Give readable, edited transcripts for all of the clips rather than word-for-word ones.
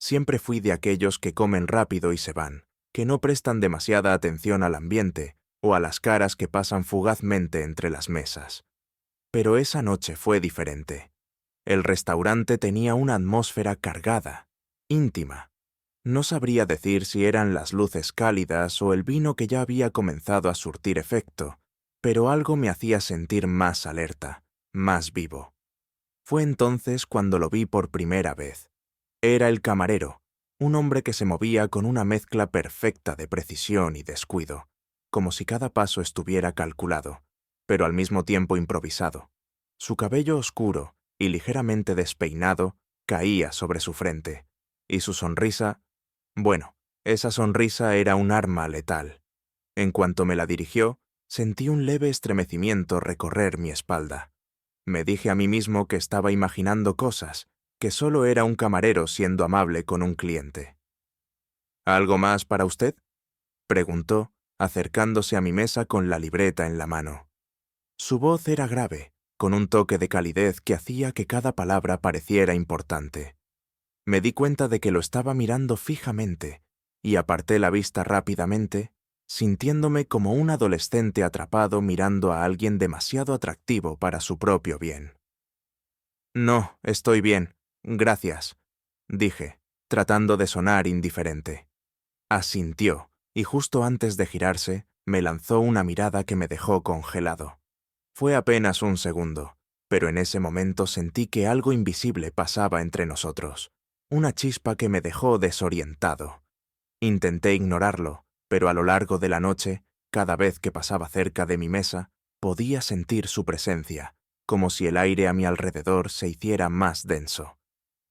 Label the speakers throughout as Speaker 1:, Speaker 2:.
Speaker 1: Siempre fui de aquellos que comen rápido y se van, que no prestan demasiada atención al ambiente o a las caras que pasan fugazmente entre las mesas. Pero esa noche fue diferente. El restaurante tenía una atmósfera cargada, íntima. No sabría decir si eran las luces cálidas o el vino que ya había comenzado a surtir efecto, pero algo me hacía sentir más alerta, más vivo. Fue entonces cuando lo vi por primera vez. Era el camarero, un hombre que se movía con una mezcla perfecta de precisión y descuido, como si cada paso estuviera calculado, pero al mismo tiempo improvisado. Su cabello oscuro y ligeramente despeinado caía sobre su frente, y su sonrisa, bueno, esa sonrisa era un arma letal. En cuanto me la dirigió, sentí un leve estremecimiento recorrer mi espalda. Me dije a mí mismo que estaba imaginando cosas, que solo era un camarero siendo amable con un cliente. ¿Algo más para usted?, preguntó, acercándose a mi mesa con la libreta en la mano. Su voz era grave, con un toque de calidez que hacía que cada palabra pareciera importante. Me di cuenta de que lo estaba mirando fijamente, y aparté la vista rápidamente, sintiéndome como un adolescente atrapado mirando a alguien demasiado atractivo para su propio bien. No, estoy bien, gracias, dije, tratando de sonar indiferente. Asintió, y justo antes de girarse, me lanzó una mirada que me dejó congelado. Fue apenas un segundo, pero en ese momento sentí que algo invisible pasaba entre nosotros, una chispa que me dejó desorientado. Intenté ignorarlo, pero a lo largo de la noche, cada vez que pasaba cerca de mi mesa, podía sentir su presencia, como si el aire a mi alrededor se hiciera más denso.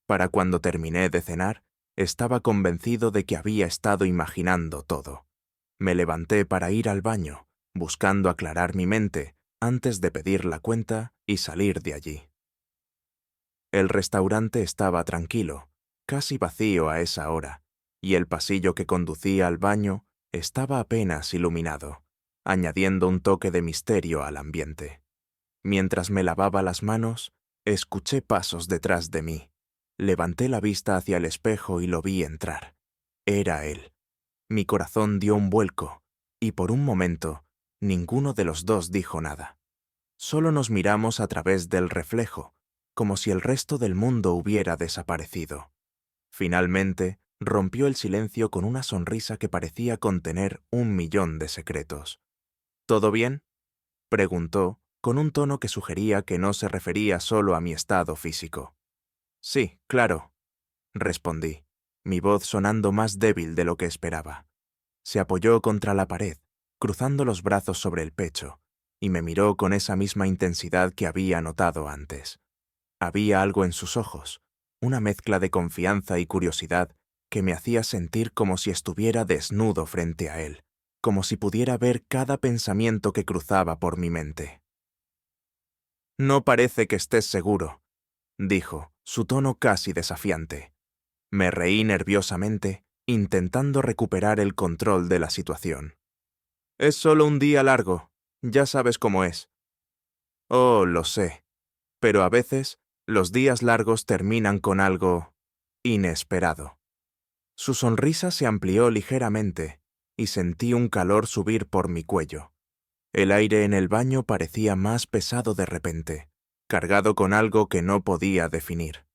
Speaker 1: Para cuando terminé de cenar, estaba convencido de que había estado imaginando todo. Me levanté para ir al baño, buscando aclarar mi mente antes de pedir la cuenta y salir de allí. El restaurante estaba tranquilo, casi vacío a esa hora, y el pasillo que conducía al baño estaba apenas iluminado, añadiendo un toque de misterio al ambiente. Mientras me lavaba las manos, escuché pasos detrás de mí. Levanté la vista hacia el espejo y lo vi entrar. Era él. Mi corazón dio un vuelco, y por un momento, ninguno de los dos dijo nada. Solo nos miramos a través del reflejo, como si el resto del mundo hubiera desaparecido. Finalmente, rompió el silencio con una sonrisa que parecía contener 1.000.000 de secretos. ¿Todo bien?, preguntó, con un tono que sugería que no se refería solo a mi estado físico. Sí, claro, respondí, mi voz sonando más débil de lo que esperaba. Se apoyó contra la pared, cruzando los brazos sobre el pecho, y me miró con esa misma intensidad que había notado antes. Había algo en sus ojos, una mezcla de confianza y curiosidad que me hacía sentir como si estuviera desnudo frente a él, como si pudiera ver cada pensamiento que cruzaba por mi mente. «No parece que estés seguro», dijo, su tono casi desafiante. Me reí nerviosamente, intentando recuperar el control de la situación. «Es solo un día largo, ya sabes cómo es». «Oh, lo sé, pero a veces los días largos terminan con algo inesperado». Su sonrisa se amplió ligeramente y sentí un calor subir por mi cuello. El aire en el baño parecía más pesado de repente, cargado con algo que no podía definir.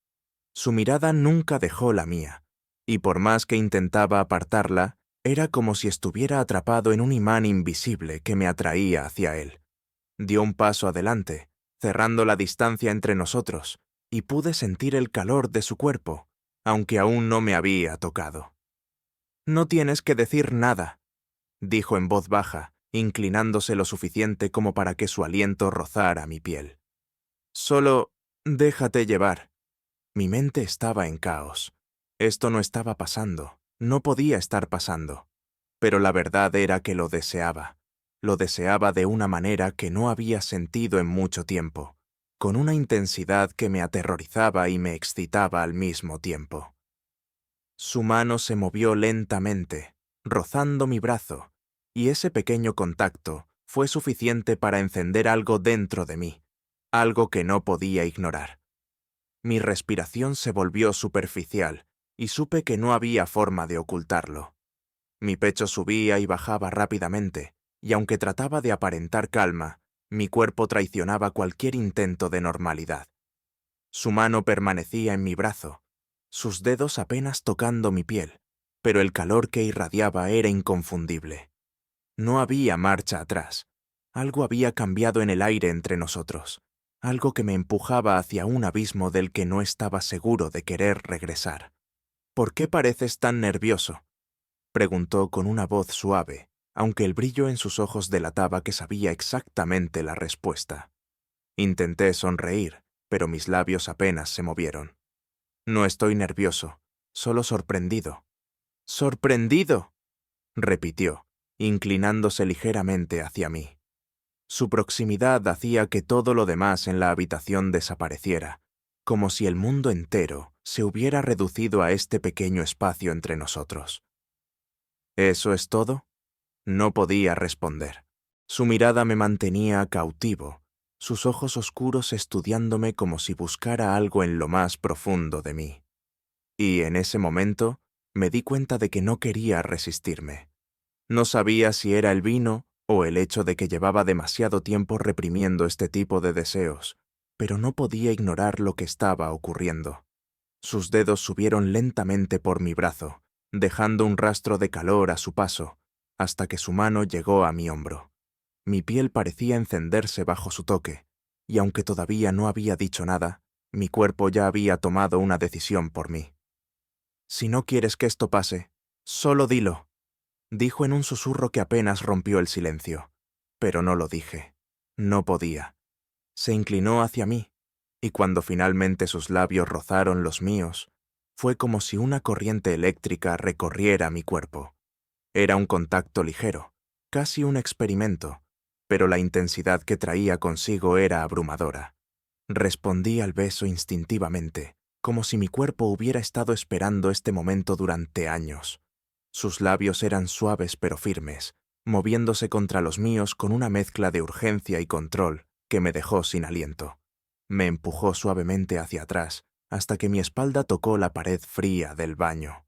Speaker 1: Su mirada nunca dejó la mía, y por más que intentaba apartarla, era como si estuviera atrapado en un imán invisible que me atraía hacia él. Dio un paso adelante, cerrando la distancia entre nosotros, y pude sentir el calor de su cuerpo, aunque aún no me había tocado. «No tienes que decir nada», dijo en voz baja, inclinándose lo suficiente como para que su aliento rozara mi piel. «Solo déjate llevar». Mi mente estaba en caos. Esto no estaba pasando, no podía estar pasando. Pero la verdad era que lo deseaba. Lo deseaba de una manera que no había sentido en mucho tiempo, con una intensidad que me aterrorizaba y me excitaba al mismo tiempo. Su mano se movió lentamente, rozando mi brazo, y ese pequeño contacto fue suficiente para encender algo dentro de mí, algo que no podía ignorar. Mi respiración se volvió superficial, y supe que no había forma de ocultarlo. Mi pecho subía y bajaba rápidamente, y aunque trataba de aparentar calma, mi cuerpo traicionaba cualquier intento de normalidad. Su mano permanecía en mi brazo, sus dedos apenas tocando mi piel, pero el calor que irradiaba era inconfundible. No había marcha atrás. Algo había cambiado en el aire entre nosotros, algo que me empujaba hacia un abismo del que no estaba seguro de querer regresar. «¿Por qué pareces tan nervioso?», preguntó con una voz suave, aunque el brillo en sus ojos delataba que sabía exactamente la respuesta. Intenté sonreír, pero mis labios apenas se movieron. «No estoy nervioso, solo sorprendido». «¡Sorprendido!», repitió, inclinándose ligeramente hacia mí. Su proximidad hacía que todo lo demás en la habitación desapareciera, como si el mundo entero se hubiera reducido a este pequeño espacio entre nosotros. «¿Eso es todo?». No podía responder. Su mirada me mantenía cautivo, sus ojos oscuros estudiándome como si buscara algo en lo más profundo de mí. Y en ese momento me di cuenta de que no quería resistirme. No sabía si era el vino o el hecho de que llevaba demasiado tiempo reprimiendo este tipo de deseos, pero no podía ignorar lo que estaba ocurriendo. Sus dedos subieron lentamente por mi brazo, dejando un rastro de calor a su paso, hasta que su mano llegó a mi hombro. Mi piel parecía encenderse bajo su toque, y aunque todavía no había dicho nada, mi cuerpo ya había tomado una decisión por mí. «Si no quieres que esto pase, solo dilo», dijo en un susurro que apenas rompió el silencio. Pero no lo dije. No podía. Se inclinó hacia mí, y cuando finalmente sus labios rozaron los míos, fue como si una corriente eléctrica recorriera mi cuerpo. Era un contacto ligero, casi un experimento, pero la intensidad que traía consigo era abrumadora. Respondí al beso instintivamente, como si mi cuerpo hubiera estado esperando este momento durante años. Sus labios eran suaves pero firmes, moviéndose contra los míos con una mezcla de urgencia y control que me dejó sin aliento. Me empujó suavemente hacia atrás hasta que mi espalda tocó la pared fría del baño.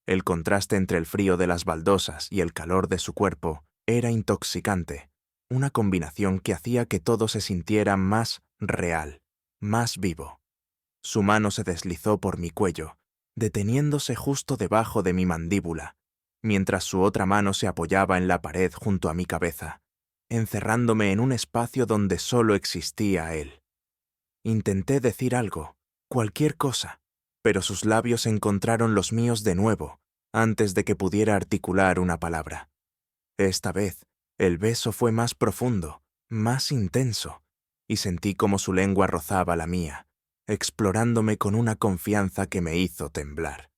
Speaker 1: El contraste entre el frío de las baldosas y el calor de su cuerpo era intoxicante, una combinación que hacía que todo se sintiera más real, más vivo. Su mano se deslizó por mi cuello, deteniéndose justo debajo de mi mandíbula, mientras su otra mano se apoyaba en la pared junto a mi cabeza, encerrándome en un espacio donde solo existía él. Intenté decir algo, cualquier cosa, pero sus labios encontraron los míos de nuevo, antes de que pudiera articular una palabra. Esta vez, el beso fue más profundo, más intenso, y sentí como su lengua rozaba la mía, explorándome con una confianza que me hizo temblar.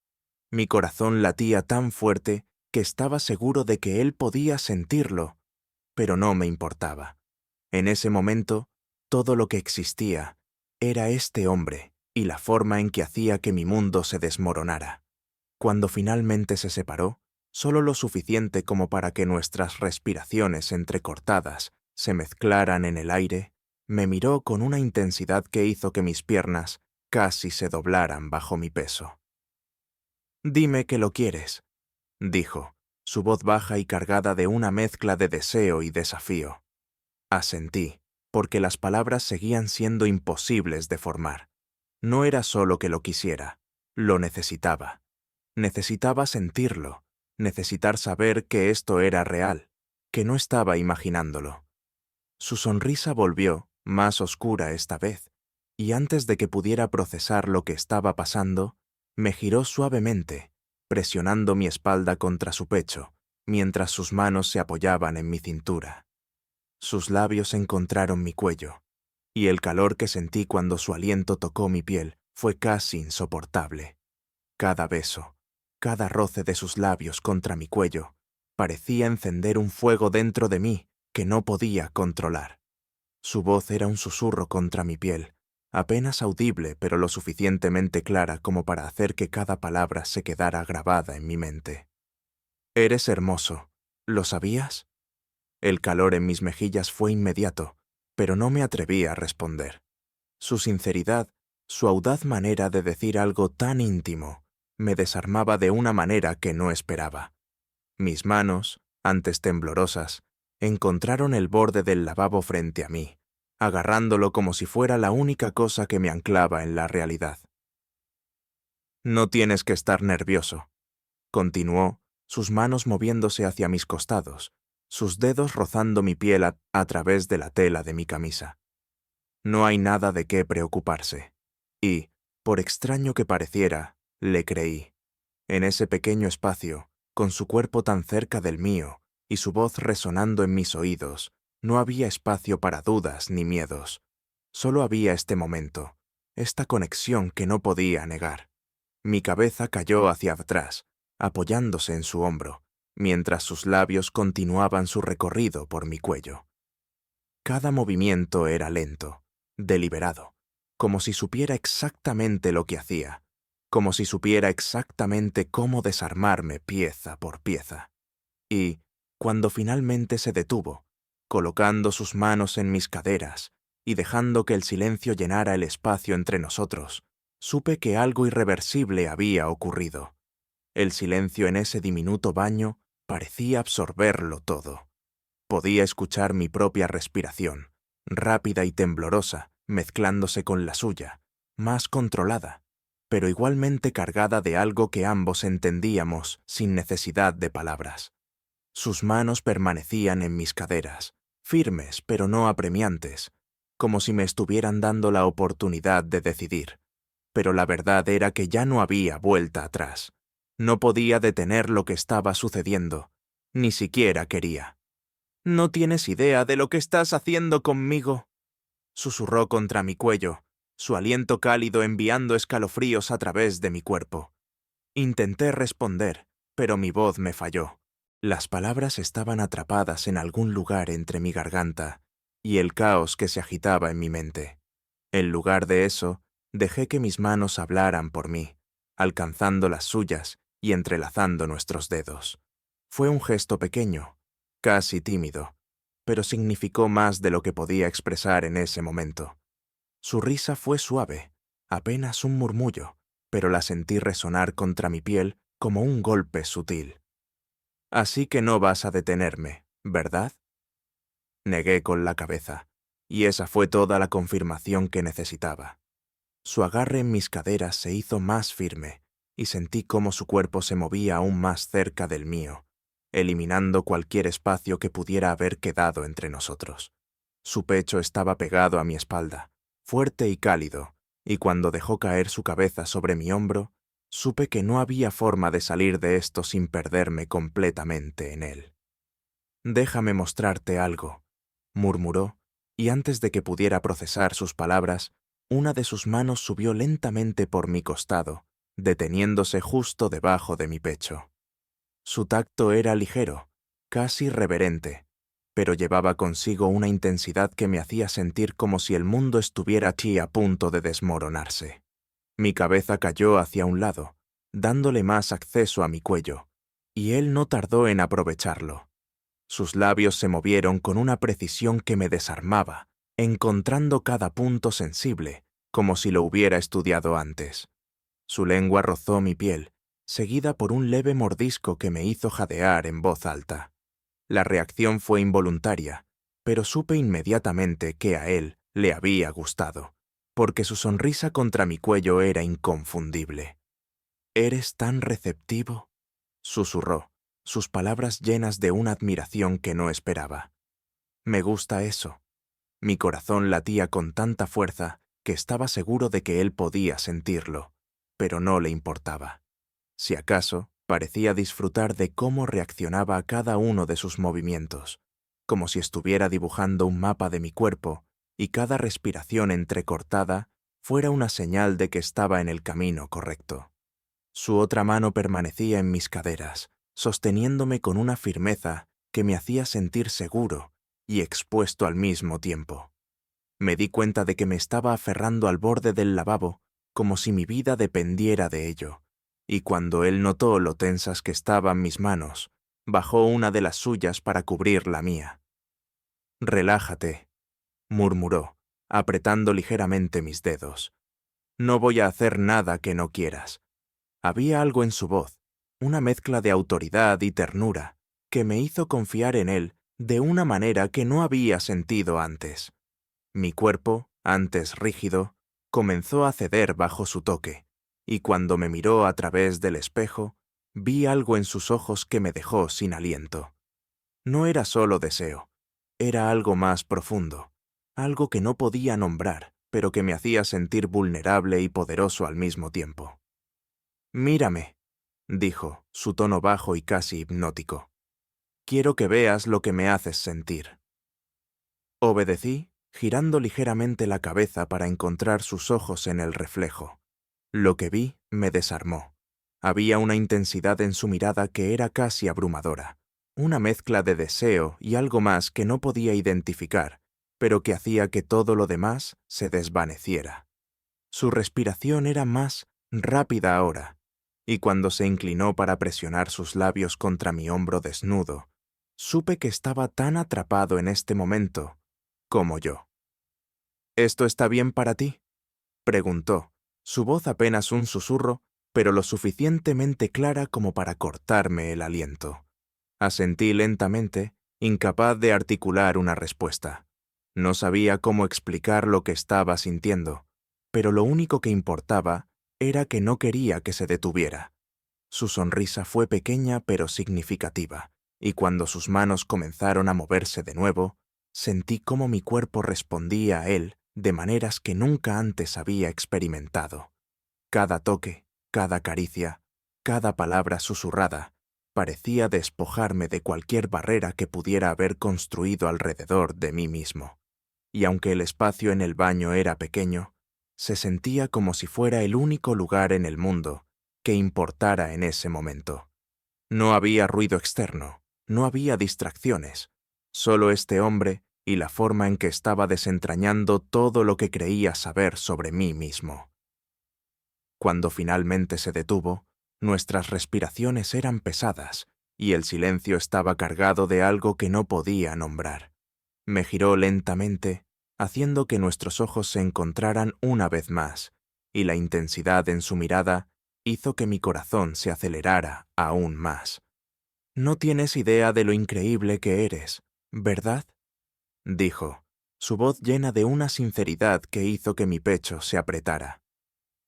Speaker 1: Mi corazón latía tan fuerte que estaba seguro de que él podía sentirlo, pero no me importaba. En ese momento, todo lo que existía era este hombre y la forma en que hacía que mi mundo se desmoronara. Cuando finalmente se separó, solo lo suficiente como para que nuestras respiraciones entrecortadas se mezclaran en el aire, me miró con una intensidad que hizo que mis piernas casi se doblaran bajo mi peso. «Dime que lo quieres», dijo, su voz baja y cargada de una mezcla de deseo y desafío. Asentí, porque las palabras seguían siendo imposibles de formar. No era solo que lo quisiera, lo necesitaba. Necesitaba sentirlo, necesitar saber que esto era real, que no estaba imaginándolo. Su sonrisa volvió, más oscura esta vez, y antes de que pudiera procesar lo que estaba pasando, me giró suavemente, presionando mi espalda contra su pecho, mientras sus manos se apoyaban en mi cintura. Sus labios encontraron mi cuello, y el calor que sentí cuando su aliento tocó mi piel fue casi insoportable. Cada beso, cada roce de sus labios contra mi cuello, parecía encender un fuego dentro de mí que no podía controlar. Su voz era un susurro contra mi piel, apenas audible pero lo suficientemente clara como para hacer que cada palabra se quedara grabada en mi mente. «Eres hermoso, ¿lo sabías?». El calor en mis mejillas fue inmediato, pero no me atreví a responder. Su sinceridad, su audaz manera de decir algo tan íntimo, me desarmaba de una manera que no esperaba. Mis manos, antes temblorosas, encontraron el borde del lavabo frente a mí, agarrándolo como si fuera la única cosa que me anclaba en la realidad. «No tienes que estar nervioso», continuó, sus manos moviéndose hacia mis costados, sus dedos rozando mi piel a través de la tela de mi camisa. «No hay nada de qué preocuparse». Y, por extraño que pareciera, le creí. En ese pequeño espacio, con su cuerpo tan cerca del mío y su voz resonando en mis oídos, no había espacio para dudas ni miedos. Solo había este momento, esta conexión que no podía negar. Mi cabeza cayó hacia atrás, apoyándose en su hombro, mientras sus labios continuaban su recorrido por mi cuello. Cada movimiento era lento, deliberado, como si supiera exactamente lo que hacía, como si supiera exactamente cómo desarmarme pieza por pieza. Y, cuando finalmente se detuvo, colocando sus manos en mis caderas y dejando que el silencio llenara el espacio entre nosotros, supe que algo irreversible había ocurrido. El silencio en ese diminuto baño parecía absorberlo todo. Podía escuchar mi propia respiración, rápida y temblorosa, mezclándose con la suya, más controlada, pero igualmente cargada de algo que ambos entendíamos sin necesidad de palabras. Sus manos permanecían en mis caderas, firmes pero no apremiantes, como si me estuvieran dando la oportunidad de decidir. Pero la verdad era que ya no había vuelta atrás. No podía detener lo que estaba sucediendo, ni siquiera quería. «No tienes idea de lo que estás haciendo conmigo», susurró contra mi cuello, su aliento cálido enviando escalofríos a través de mi cuerpo. Intenté responder, pero mi voz me falló. Las palabras estaban atrapadas en algún lugar entre mi garganta y el caos que se agitaba en mi mente. En lugar de eso, dejé que mis manos hablaran por mí, alcanzando las suyas y entrelazando nuestros dedos. Fue un gesto pequeño, casi tímido, pero significó más de lo que podía expresar en ese momento. Su risa fue suave, apenas un murmullo, pero la sentí resonar contra mi piel como un golpe sutil. «Así que no vas a detenerme, ¿verdad?», negué con la cabeza, y esa fue toda la confirmación que necesitaba. Su agarre en mis caderas se hizo más firme, y sentí cómo su cuerpo se movía aún más cerca del mío, eliminando cualquier espacio que pudiera haber quedado entre nosotros. Su pecho estaba pegado a mi espalda, fuerte y cálido, y cuando dejó caer su cabeza sobre mi hombro, supe que no había forma de salir de esto sin perderme completamente en él. «Déjame mostrarte algo», murmuró, y antes de que pudiera procesar sus palabras, una de sus manos subió lentamente por mi costado, deteniéndose justo debajo de mi pecho. Su tacto era ligero, casi reverente, pero llevaba consigo una intensidad que me hacía sentir como si el mundo estuviera aquí a punto de desmoronarse. Mi cabeza cayó hacia un lado, dándole más acceso a mi cuello, y él no tardó en aprovecharlo. Sus labios se movieron con una precisión que me desarmaba, encontrando cada punto sensible, como si lo hubiera estudiado antes. Su lengua rozó mi piel, seguida por un leve mordisco que me hizo jadear en voz alta. La reacción fue involuntaria, pero supe inmediatamente que a él le había gustado, porque su sonrisa contra mi cuello era inconfundible. «¿Eres tan receptivo?», susurró, sus palabras llenas de una admiración que no esperaba. «Me gusta eso». Mi corazón latía con tanta fuerza que estaba seguro de que él podía sentirlo, pero no le importaba. Si acaso, parecía disfrutar de cómo reaccionaba a cada uno de sus movimientos, como si estuviera dibujando un mapa de mi cuerpo y cada respiración entrecortada fuera una señal de que estaba en el camino correcto. Su otra mano permanecía en mis caderas, sosteniéndome con una firmeza que me hacía sentir seguro y expuesto al mismo tiempo. Me di cuenta de que me estaba aferrando al borde del lavabo como si mi vida dependiera de ello, y cuando él notó lo tensas que estaban mis manos, bajó una de las suyas para cubrir la mía. «Relájate», murmuró, apretando ligeramente mis dedos. «No voy a hacer nada que no quieras. Había algo en su voz, una mezcla de autoridad y ternura, que me hizo confiar en él de una manera que no había sentido antes. Mi cuerpo, antes rígido, comenzó a ceder bajo su toque, y cuando me miró a través del espejo, vi algo en sus ojos que me dejó sin aliento. No era solo deseo, era algo más profundo, algo que no podía nombrar, pero que me hacía sentir vulnerable y poderoso al mismo tiempo. «Mírame», dijo, su tono bajo y casi hipnótico. «Quiero que veas lo que me haces sentir». Obedecí, girando ligeramente la cabeza para encontrar sus ojos en el reflejo. Lo que vi me desarmó. Había una intensidad en su mirada que era casi abrumadora, una mezcla de deseo y algo más que no podía identificar, pero que hacía que todo lo demás se desvaneciera. Su respiración era más rápida ahora, y cuando se inclinó para presionar sus labios contra mi hombro desnudo, supe que estaba tan atrapado en este momento como yo. «¿Esto está bien para ti?», preguntó, su voz apenas un susurro, pero lo suficientemente clara como para cortarme el aliento. Asentí lentamente, incapaz de articular una respuesta. No sabía cómo explicar lo que estaba sintiendo, pero lo único que importaba era que no quería que se detuviera. Su sonrisa fue pequeña pero significativa, y cuando sus manos comenzaron a moverse de nuevo, sentí cómo mi cuerpo respondía a él de maneras que nunca antes había experimentado. Cada toque, cada caricia, cada palabra susurrada, parecía despojarme de cualquier barrera que pudiera haber construido alrededor de mí mismo. Y aunque el espacio en el baño era pequeño, se sentía como si fuera el único lugar en el mundo que importara en ese momento. No había ruido externo, no había distracciones, solo este hombre y la forma en que estaba desentrañando todo lo que creía saber sobre mí mismo. Cuando finalmente se detuvo, nuestras respiraciones eran pesadas y el silencio estaba cargado de algo que no podía nombrar. Me giró lentamente, haciendo que nuestros ojos se encontraran una vez más, y la intensidad en su mirada hizo que mi corazón se acelerara aún más. «No tienes idea de lo increíble que eres, ¿verdad?», dijo, su voz llena de una sinceridad que hizo que mi pecho se apretara.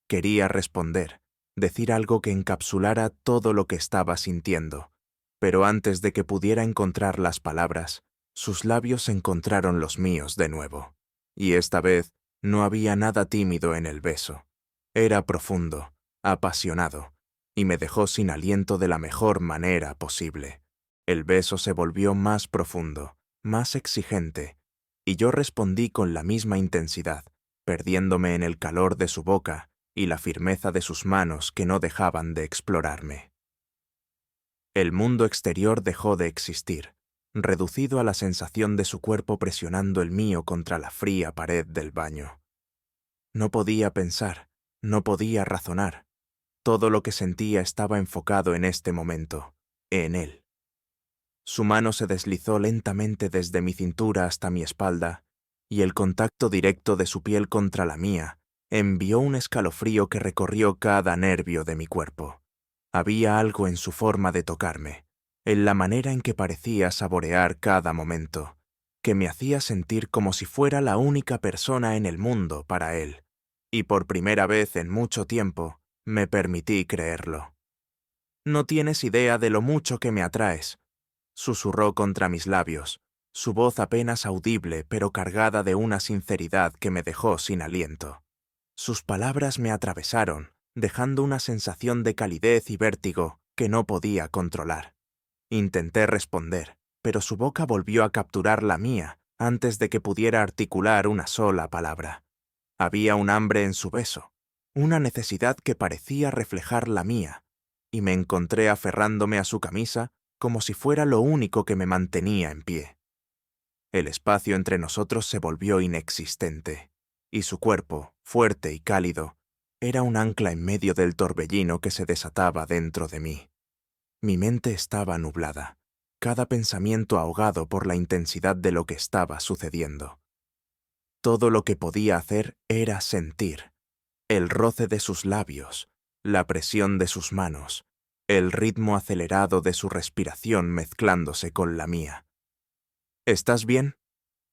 Speaker 1: Quería responder, decir algo que encapsulara todo lo que estaba sintiendo, pero antes de que pudiera encontrar las palabras, sus labios encontraron los míos de nuevo. Y esta vez no había nada tímido en el beso. Era profundo, apasionado, y me dejó sin aliento de la mejor manera posible. El beso se volvió más profundo, más exigente, y yo respondí con la misma intensidad, perdiéndome en el calor de su boca y la firmeza de sus manos que no dejaban de explorarme. El mundo exterior dejó de existir, reducido a la sensación de su cuerpo presionando el mío contra la fría pared del baño. No podía pensar, no podía razonar. Todo lo que sentía estaba enfocado en este momento, en él. Su mano se deslizó lentamente desde mi cintura hasta mi espalda, y el contacto directo de su piel contra la mía envió un escalofrío que recorrió cada nervio de mi cuerpo. Había algo en su forma de tocarme, en la manera en que parecía saborear cada momento, que me hacía sentir como si fuera la única persona en el mundo para él, y por primera vez en mucho tiempo me permití creerlo. «No tienes idea de lo mucho que me atraes», susurró contra mis labios, su voz apenas audible pero cargada de una sinceridad que me dejó sin aliento. Sus palabras me atravesaron, dejando una sensación de calidez y vértigo que no podía controlar. Intenté responder, pero su boca volvió a capturar la mía antes de que pudiera articular una sola palabra. Había un hambre en su beso, una necesidad que parecía reflejar la mía, y me encontré aferrándome a su camisa como si fuera lo único que me mantenía en pie. El espacio entre nosotros se volvió inexistente, y su cuerpo, fuerte y cálido, era un ancla en medio del torbellino que se desataba dentro de mí. Mi mente estaba nublada, cada pensamiento ahogado por la intensidad de lo que estaba sucediendo. Todo lo que podía hacer era sentir el roce de sus labios, la presión de sus manos, el ritmo acelerado de su respiración mezclándose con la mía. ¿Estás bien?,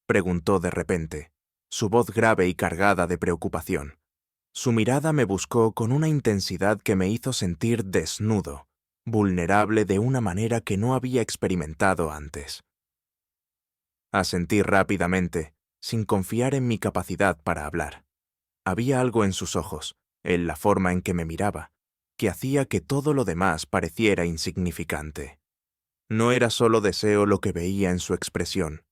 Speaker 1: preguntó de repente, su voz grave y cargada de preocupación. Su mirada me buscó con una intensidad que me hizo sentir desnudo, vulnerable de una manera que no había experimentado antes. Asentí rápidamente, sin confiar en mi capacidad para hablar. Había algo en sus ojos, en la forma en que me miraba, que hacía que todo lo demás pareciera insignificante. No era solo deseo lo que veía en su expresión,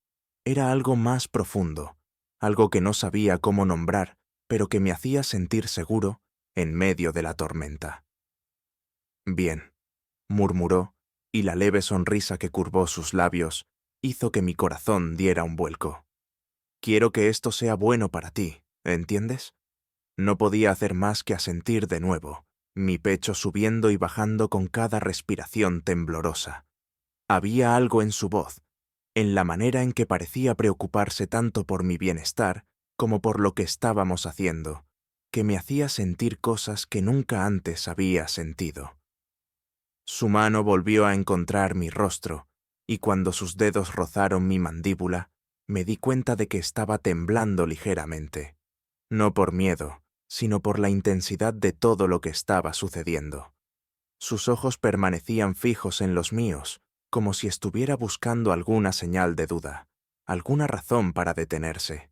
Speaker 1: era algo más profundo, algo que no sabía cómo nombrar, pero que me hacía sentir seguro en medio de la tormenta. Bien, murmuró, y la leve sonrisa que curvó sus labios hizo que mi corazón diera un vuelco. Quiero que esto sea bueno para ti, ¿entiendes? No podía hacer más que asentir de nuevo, mi pecho subiendo y bajando con cada respiración temblorosa. Había algo en su voz, en la manera en que parecía preocuparse tanto por mi bienestar como por lo que estábamos haciendo, que me hacía sentir cosas que nunca antes había sentido. Su mano volvió a encontrar mi rostro, y cuando sus dedos rozaron mi mandíbula, me di cuenta de que estaba temblando ligeramente, no por miedo, sino por la intensidad de todo lo que estaba sucediendo. Sus ojos permanecían fijos en los míos, como si estuviera buscando alguna señal de duda, alguna razón para detenerse,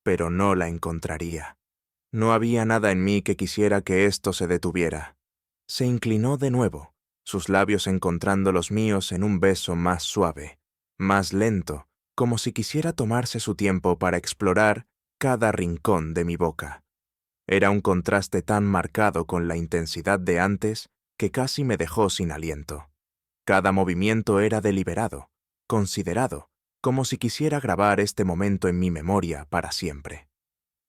Speaker 1: pero no la encontraría. No había nada en mí que quisiera que esto se detuviera. Se inclinó de nuevo, sus labios encontrando los míos en un beso más suave, más lento, como si quisiera tomarse su tiempo para explorar cada rincón de mi boca. Era un contraste tan marcado con la intensidad de antes que casi me dejó sin aliento. Cada movimiento era deliberado, considerado, como si quisiera grabar este momento en mi memoria para siempre.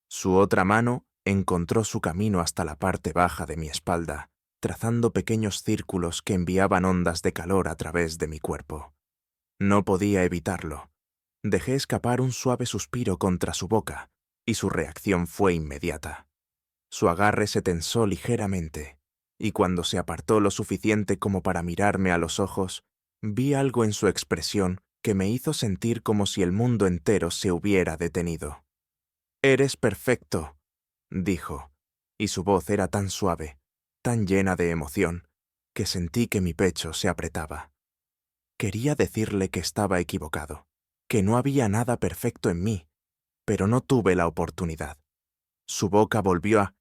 Speaker 1: Su otra mano encontró su camino hasta la parte baja de mi espalda, trazando pequeños círculos que enviaban ondas de calor a través de mi cuerpo. No podía evitarlo. Dejé escapar un suave suspiro contra su boca, y su reacción fue inmediata. Su agarre se tensó ligeramente, y cuando se apartó lo suficiente como para mirarme a los ojos, vi algo en su expresión que me hizo sentir como si el mundo entero se hubiera detenido. «Eres perfecto», dijo, y su voz era tan suave, tan llena de emoción, que sentí que mi pecho se apretaba. Quería decirle que estaba equivocado, que no había nada perfecto en mí, pero no tuve la oportunidad. Su boca volvió a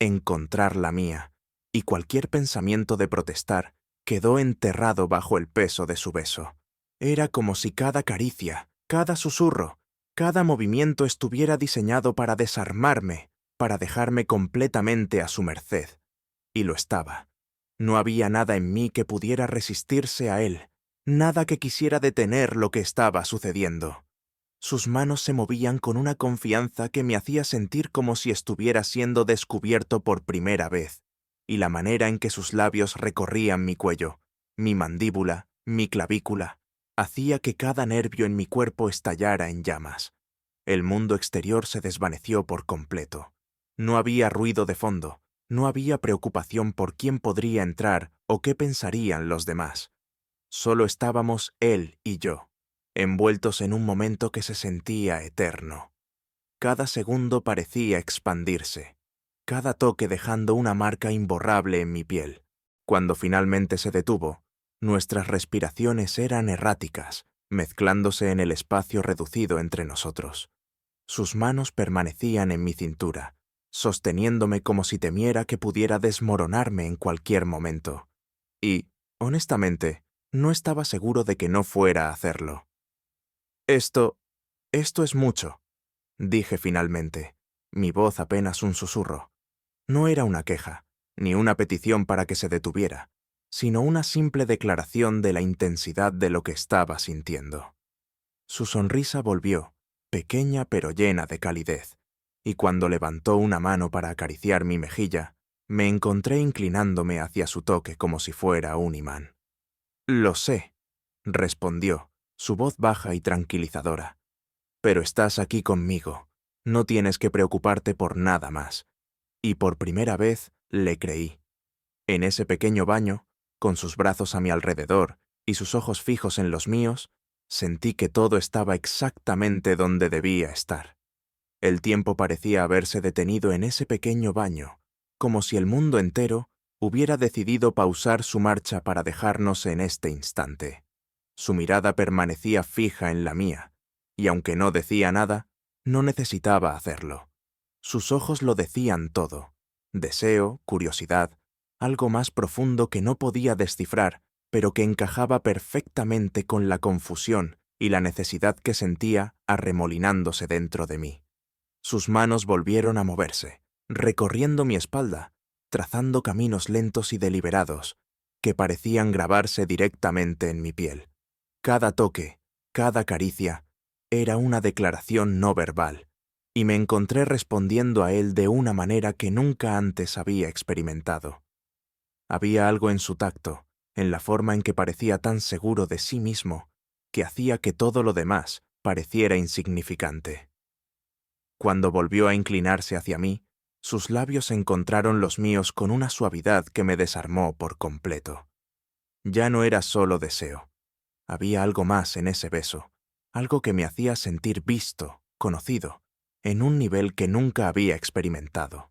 Speaker 1: encontrar la mía, y cualquier pensamiento de protestar quedó enterrado bajo el peso de su beso. Era como si cada caricia, cada susurro, cada movimiento estuviera diseñado para desarmarme, para dejarme completamente a su merced. Y lo estaba. No había nada en mí que pudiera resistirse a él, nada que quisiera detener lo que estaba sucediendo. Sus manos se movían con una confianza que me hacía sentir como si estuviera siendo descubierto por primera vez, y la manera en que sus labios recorrían mi cuello, mi mandíbula, mi clavícula, hacía que cada nervio en mi cuerpo estallara en llamas. El mundo exterior se desvaneció por completo. No había ruido de fondo, no había preocupación por quién podría entrar o qué pensarían los demás. Solo estábamos él y yo, envueltos en un momento que se sentía eterno. Cada segundo parecía expandirse, cada toque dejando una marca imborrable en mi piel. Cuando finalmente se detuvo, nuestras respiraciones eran erráticas, mezclándose en el espacio reducido entre nosotros. Sus manos permanecían en mi cintura, sosteniéndome como si temiera que pudiera desmoronarme en cualquier momento. Y, honestamente, no estaba seguro de que no fuera a hacerlo. Esto es mucho», dije finalmente, mi voz apenas un susurro. No era una queja, ni una petición para que se detuviera, sino una simple declaración de la intensidad de lo que estaba sintiendo. Su sonrisa volvió, pequeña pero llena de calidez, y cuando levantó una mano para acariciar mi mejilla, me encontré inclinándome hacia su toque como si fuera un imán. «Lo sé», respondió, su voz baja y tranquilizadora. «Pero estás aquí conmigo, no tienes que preocuparte por nada más». Y por primera vez le creí. En ese pequeño baño, con sus brazos a mi alrededor y sus ojos fijos en los míos, sentí que todo estaba exactamente donde debía estar. El tiempo parecía haberse detenido en ese pequeño baño, como si el mundo entero hubiera decidido pausar su marcha para dejarnos en este instante. Su mirada permanecía fija en la mía, y aunque no decía nada, no necesitaba hacerlo. Sus ojos lo decían todo: deseo, curiosidad, algo más profundo que no podía descifrar, pero que encajaba perfectamente con la confusión y la necesidad que sentía arremolinándose dentro de mí. Sus manos volvieron a moverse, recorriendo mi espalda, trazando caminos lentos y deliberados, que parecían grabarse directamente en mi piel. Cada toque, cada caricia, era una declaración no verbal, y me encontré respondiendo a él de una manera que nunca antes había experimentado. Había algo en su tacto, en la forma en que parecía tan seguro de sí mismo, que hacía que todo lo demás pareciera insignificante. Cuando volvió a inclinarse hacia mí, sus labios encontraron los míos con una suavidad que me desarmó por completo. Ya no era solo deseo. Había algo más en ese beso, algo que me hacía sentir visto, conocido, en un nivel que nunca había experimentado.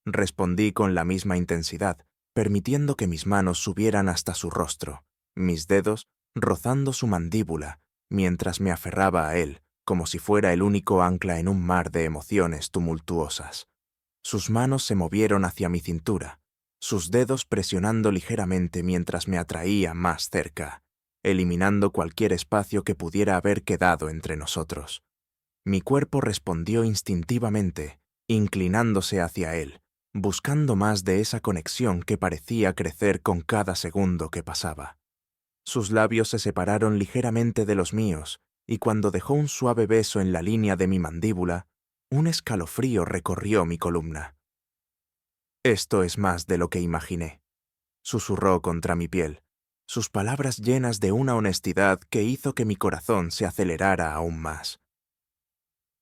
Speaker 1: Respondí con la misma intensidad, permitiendo que mis manos subieran hasta su rostro, mis dedos rozando su mandíbula, mientras me aferraba a él, como si fuera el único ancla en un mar de emociones tumultuosas. Sus manos se movieron hacia mi cintura, sus dedos presionando ligeramente mientras me atraía más cerca, eliminando cualquier espacio que pudiera haber quedado entre nosotros. Mi cuerpo respondió instintivamente, inclinándose hacia él, buscando más de esa conexión que parecía crecer con cada segundo que pasaba. Sus labios se separaron ligeramente de los míos, y cuando dejó un suave beso en la línea de mi mandíbula, un escalofrío recorrió mi columna. «Esto es más de lo que imaginé», susurró contra mi piel, sus palabras llenas de una honestidad que hizo que mi corazón se acelerara aún más.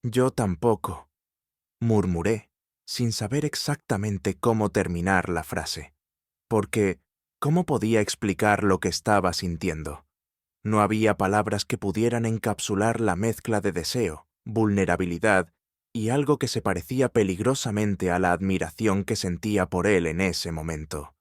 Speaker 1: «Yo tampoco», murmuré, sin saber exactamente cómo terminar la frase, porque ¿cómo podía explicar lo que estaba sintiendo? No había palabras que pudieran encapsular la mezcla de deseo, vulnerabilidad y algo que se parecía peligrosamente a la admiración que sentía por él en ese momento.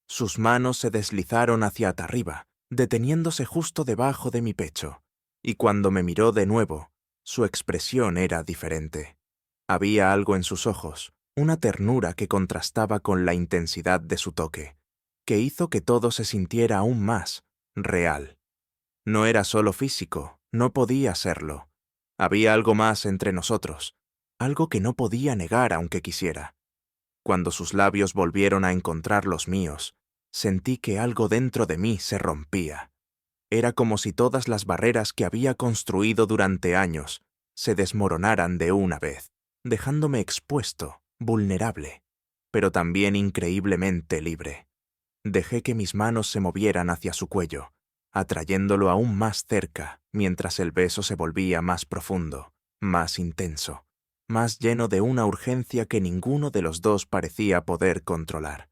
Speaker 1: Sus manos se deslizaron hacia arriba, deteniéndose justo debajo de mi pecho, y cuando me miró de nuevo, su expresión era diferente. Había algo en sus ojos, una ternura que contrastaba con la intensidad de su toque, que hizo que todo se sintiera aún más real. No era solo físico, no podía serlo. Había algo más entre nosotros, algo que no podía negar aunque quisiera. Cuando sus labios volvieron a encontrar los míos, sentí que algo dentro de mí se rompía. Era como si todas las barreras que había construido durante años se desmoronaran de una vez, dejándome expuesto, vulnerable, pero también increíblemente libre. Dejé que mis manos se movieran hacia su cuello, atrayéndolo aún más cerca mientras el beso se volvía más profundo, más intenso, más lleno de una urgencia que ninguno de los dos parecía poder controlar.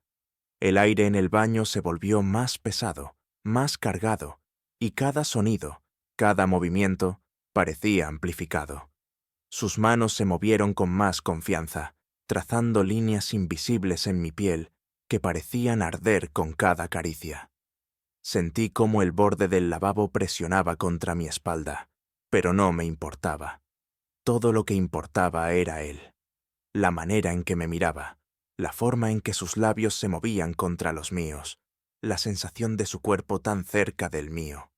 Speaker 1: El aire en el baño se volvió más pesado, más cargado, y cada sonido, cada movimiento, parecía amplificado. Sus manos se movieron con más confianza, trazando líneas invisibles en mi piel que parecían arder con cada caricia. Sentí cómo el borde del lavabo presionaba contra mi espalda, pero no me importaba. Todo lo que importaba era él, la manera en que me miraba, la forma en que sus labios se movían contra los míos, la sensación de su cuerpo tan cerca del mío.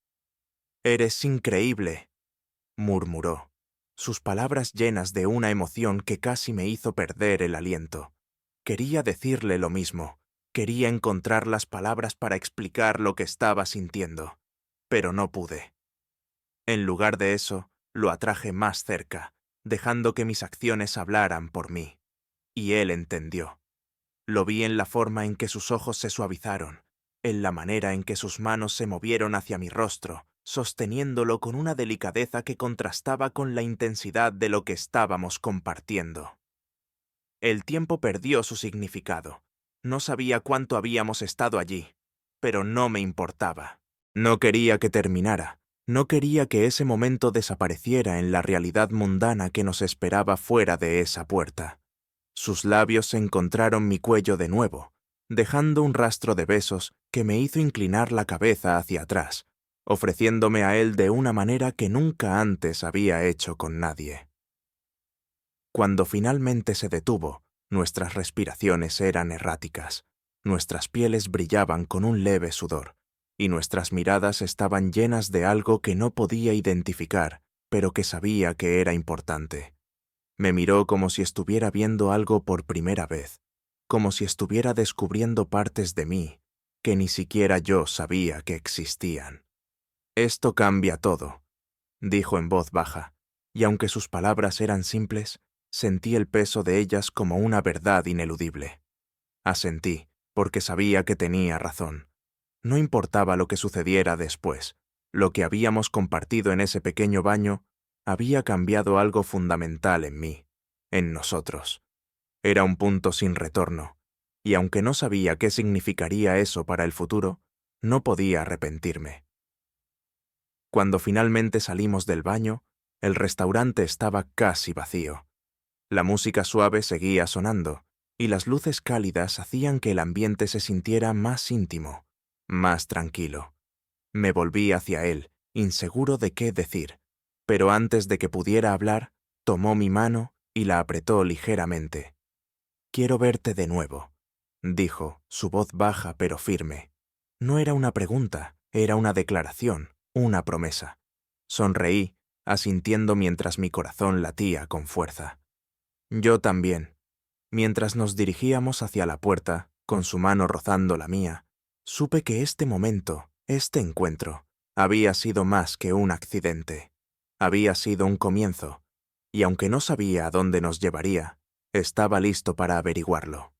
Speaker 1: «Eres increíble», murmuró, sus palabras llenas de una emoción que casi me hizo perder el aliento. Quería decirle lo mismo, quería encontrar las palabras para explicar lo que estaba sintiendo, pero no pude. En lugar de eso, lo atraje más cerca, dejando que mis acciones hablaran por mí. Y él entendió. Lo vi en la forma en que sus ojos se suavizaron, en la manera en que sus manos se movieron hacia mi rostro, sosteniéndolo con una delicadeza que contrastaba con la intensidad de lo que estábamos compartiendo. El tiempo perdió su significado. No sabía cuánto habíamos estado allí, pero no me importaba. No quería que terminara. No quería que ese momento desapareciera en la realidad mundana que nos esperaba fuera de esa puerta. Sus labios encontraron mi cuello de nuevo, dejando un rastro de besos que me hizo inclinar la cabeza hacia atrás, ofreciéndome a él de una manera que nunca antes había hecho con nadie. Cuando finalmente se detuvo, nuestras respiraciones eran erráticas, nuestras pieles brillaban con un leve sudor, y nuestras miradas estaban llenas de algo que no podía identificar, pero que sabía que era importante. Me miró como si estuviera viendo algo por primera vez, como si estuviera descubriendo partes de mí que ni siquiera yo sabía que existían. «Esto cambia todo», dijo en voz baja, y aunque sus palabras eran simples, sentí el peso de ellas como una verdad ineludible. Asentí, porque sabía que tenía razón. No importaba lo que sucediera después, lo que habíamos compartido en ese pequeño baño había cambiado algo fundamental en mí, en nosotros. Era un punto sin retorno, y aunque no sabía qué significaría eso para el futuro, no podía arrepentirme. Cuando finalmente salimos del baño, el restaurante estaba casi vacío. La música suave seguía sonando, y las luces cálidas hacían que el ambiente se sintiera más íntimo, más tranquilo. Me volví hacia él, inseguro de qué decir, pero antes de que pudiera hablar, tomó mi mano y la apretó ligeramente. «Quiero verte de nuevo», dijo, su voz baja pero firme. No era una pregunta, era una declaración, una promesa. Sonreí, asintiendo mientras mi corazón latía con fuerza. Yo también. Mientras nos dirigíamos hacia la puerta, con su mano rozando la mía, supe que este momento, este encuentro, había sido más que un accidente. Había sido un comienzo, y aunque no sabía a dónde nos llevaría, estaba listo para averiguarlo.